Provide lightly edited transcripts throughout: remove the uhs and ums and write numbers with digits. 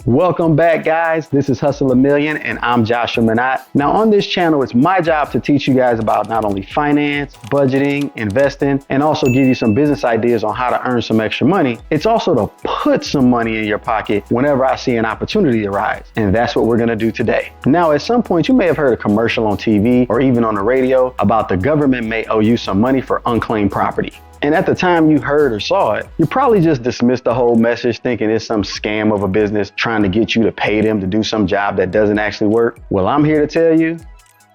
Welcome back, guys. This is Hustle a Million and I'm Joshua Minot. Now on this channel, it's my job to teach you guys about not only finance, budgeting, investing, and also give you some business ideas on how to earn some extra money. It's also to put some money in your pocket whenever I see an opportunity arise. And that's what we're gonna do today. Now, at some point, you may have heard a commercial on TV or even on the radio about the government may owe you some money for unclaimed property. And at the time you heard or saw it, you probably just dismissed the whole message thinking it's some scam of a business trying to get you to pay them to do some job that doesn't actually work. Well, I'm here to tell you,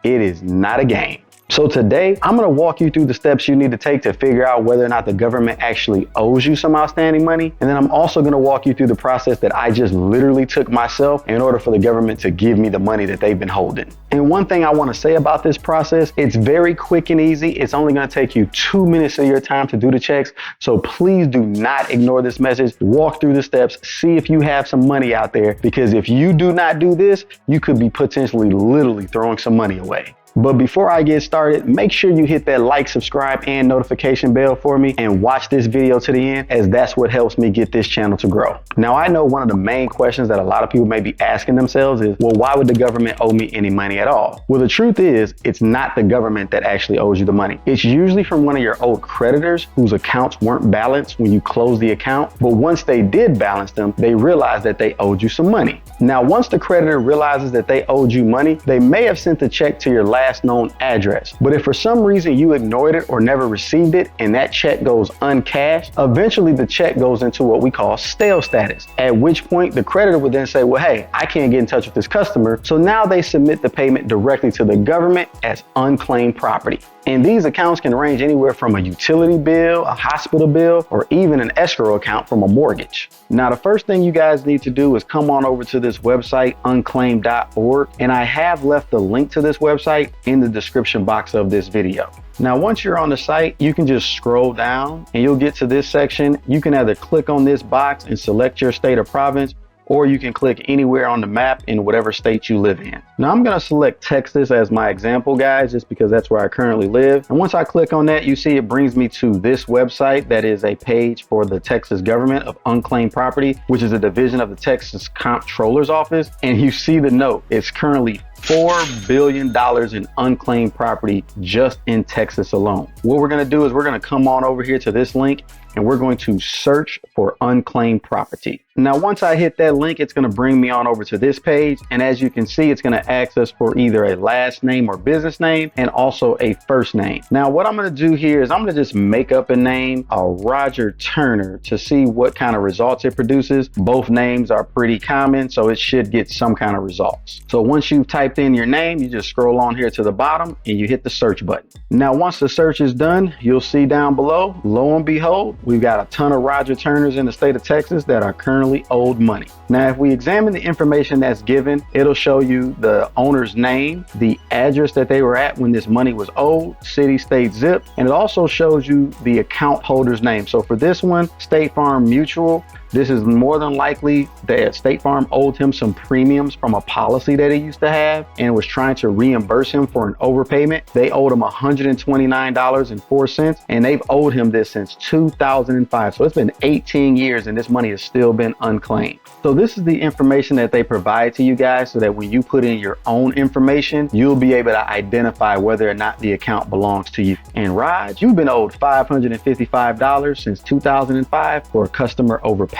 it is not a game. So today, I'm gonna walk you through the steps you need to take to figure out whether or not the government actually owes you some outstanding money. And then I'm also gonna walk you through the process that I just literally took myself in order for the government to give me the money that they've been holding. And one thing I wanna say about this process, it's very quick and easy. It's only gonna take you 2 minutes of your time to do the checks. So please do not ignore this message. Walk through the steps, see if you have some money out there, because if you do not do this, you could be potentially literally throwing some money away. But before I get started, make sure you hit that like, subscribe, and notification bell for me and watch this video to the end, as that's what helps me get this channel to grow. Now, I know one of the main questions that a lot of people may be asking themselves is, well, why would the government owe me any money at all? Well, the truth is, it's not the government that actually owes you the money. It's usually from one of your old creditors whose accounts weren't balanced when you closed the account. But once they did balance them, they realized that they owed you some money. Now, once the creditor realizes that they owed you money, they may have sent the check to your last known address. But if for some reason you ignored it or never received it and that check goes uncashed, eventually the check goes into what we call stale status, at which point the creditor would then say, well, hey, I can't get in touch with this customer. So now they submit the payment directly to the government as unclaimed property. And these accounts can range anywhere from a utility bill, a hospital bill, or even an escrow account from a mortgage. Now, the first thing you guys need to do is come on over to this website, unclaimed.org. And I have left the link to this website in the description box of this video. Now, once you're on the site, you can just scroll down and you'll get to this section. You can either click on this box and select your state or province, or you can click anywhere on the map in whatever state you live in. Now, I'm gonna select Texas as my example, guys, just because that's where I currently live. And once I click on that, you see it brings me to this website that is a page for the Texas government of Unclaimed Property, which is a division of the Texas Comptroller's Office. And you see the note, it's currently $4 billion in unclaimed property just in Texas alone. What we're gonna do is we're gonna come on over here to this link and we're going to search for unclaimed property. Now, once I hit that link, it's gonna bring me on over to this page. And as you can see, it's gonna ask us for either a last name or business name and also a first name. Now, what I'm gonna do here is I'm gonna just make up a name, Roger Turner, to see what kind of results it produces. Both names are pretty common, so it should get some kind of results. So once you've typed in your name, you just scroll on here to the bottom and you hit the search button. Now, once the search is done, you'll see down below, lo and behold, we've got a ton of Roger Turners in the state of Texas that are currently owed money. Now, if we examine the information that's given, it'll show you the owner's name, the address that they were at when this money was owed, city, state, zip, and it also shows you the account holder's name. So for this one, State Farm Mutual, this is more than likely that State Farm owed him some premiums from a policy that he used to have and was trying to reimburse him for an overpayment. They owed him $129.04, and they've owed him this since 2005. So it's been 18 years and this money has still been unclaimed. So this is the information that they provide to you guys so that when you put in your own information, you'll be able to identify whether or not the account belongs to you. And Raj, you've been owed $555 since 2005 for a customer overpayment.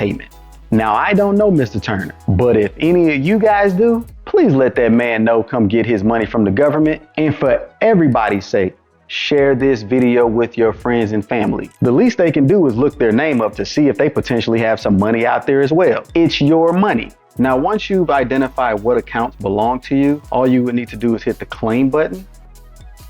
Now, I don't know Mr. Turner, but if any of you guys do, please let that man know, come get his money from the government. And for everybody's sake, share this video with your friends and family. The least they can do is look their name up to see if they potentially have some money out there as well. It's your money. Now, once you've identified what accounts belong to you, all you would need to do is hit the claim button.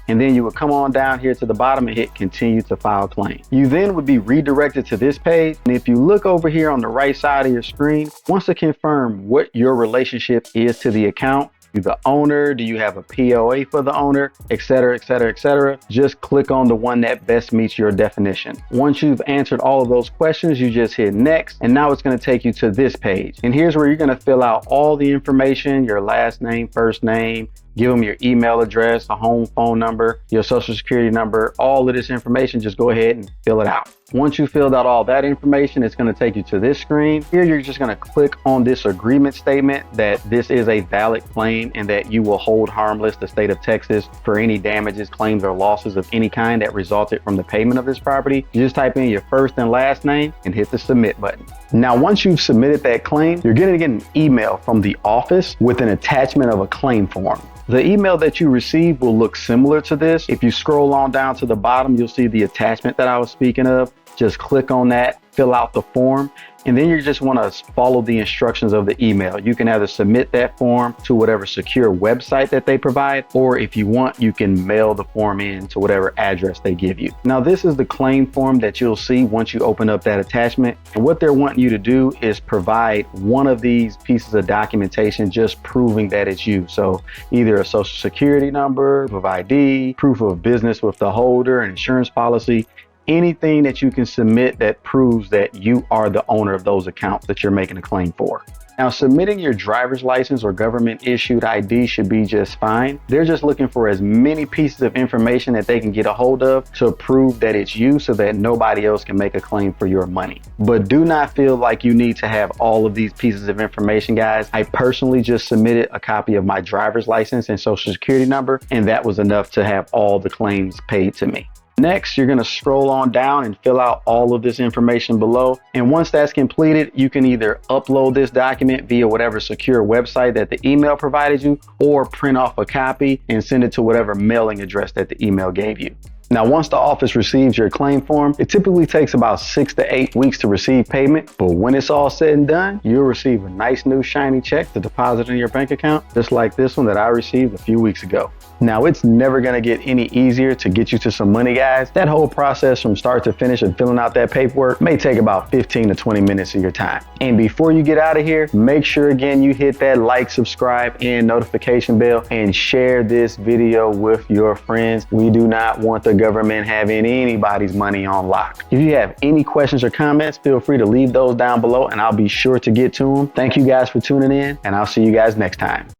And then you would come on down here to the bottom and hit continue to file claim. You then would be redirected to this page. And if you look over here on the right side of your screen, wants to confirm what your relationship is to the account. You the owner, do you have a POA for the owner, etc., etc., etc. Just click on the one that best meets your definition. Once you've answered all of those questions, you just hit next, and now it's going to take you to this page. And here's where you're going to fill out all the information, your last name, first name, give them your email address, a home phone number, your social security number, all of this information. Just go ahead and fill it out. Once you filled out all that information, it's going to take you to this screen. Here, you're just going to click on this agreement statement that this is a valid claim and that you will hold harmless the state of Texas for any damages, claims, or losses of any kind that resulted from the payment of this property. You just type in your first and last name and hit the submit button. Now, once you've submitted that claim, you're going to get an email from the office with an attachment of a claim form. The email that you receive will look similar to this. If you scroll on down to the bottom, you'll see the attachment that I was speaking of. Just click on that, fill out the form, and then you just want to follow the instructions of the email. You can either submit that form to whatever secure website that they provide, or if you want, you can mail the form in to whatever address they give you. Now, this is the claim form that you'll see once you open up that attachment. And what they're wanting you to do is provide one of these pieces of documentation just proving that it's you. So either a social security number, proof of ID, proof of business with the holder, an insurance policy, anything that you can submit that proves that you are the owner of those accounts that you're making a claim for. Now, submitting your driver's license or government issued ID should be just fine. They're just looking for as many pieces of information that they can get a hold of to prove that it's you so that nobody else can make a claim for your money. But do not feel like you need to have all of these pieces of information, guys. I personally just submitted a copy of my driver's license and social security number, and that was enough to have all the claims paid to me. Next, you're going to scroll on down and fill out all of this information below. And once that's completed, you can either upload this document via whatever secure website that the email provided you, or print off a copy and send it to whatever mailing address that the email gave you. Now, once the office receives your claim form, it typically takes about 6 to 8 weeks to receive payment. But when it's all said and done, you'll receive a nice new shiny check to deposit in your bank account, just like this one that I received a few weeks ago. Now, it's never going to get any easier to get you to some money, guys. That whole process from start to finish of filling out that paperwork may take about 15 to 20 minutes of your time. And before you get out of here, make sure again you hit that like, subscribe, and notification bell, and share this video with your friends. We do not want the government having anybody's money on lock. If you have any questions or comments, feel free to leave those down below and I'll be sure to get to them. Thank you guys for tuning in, and I'll see you guys next time.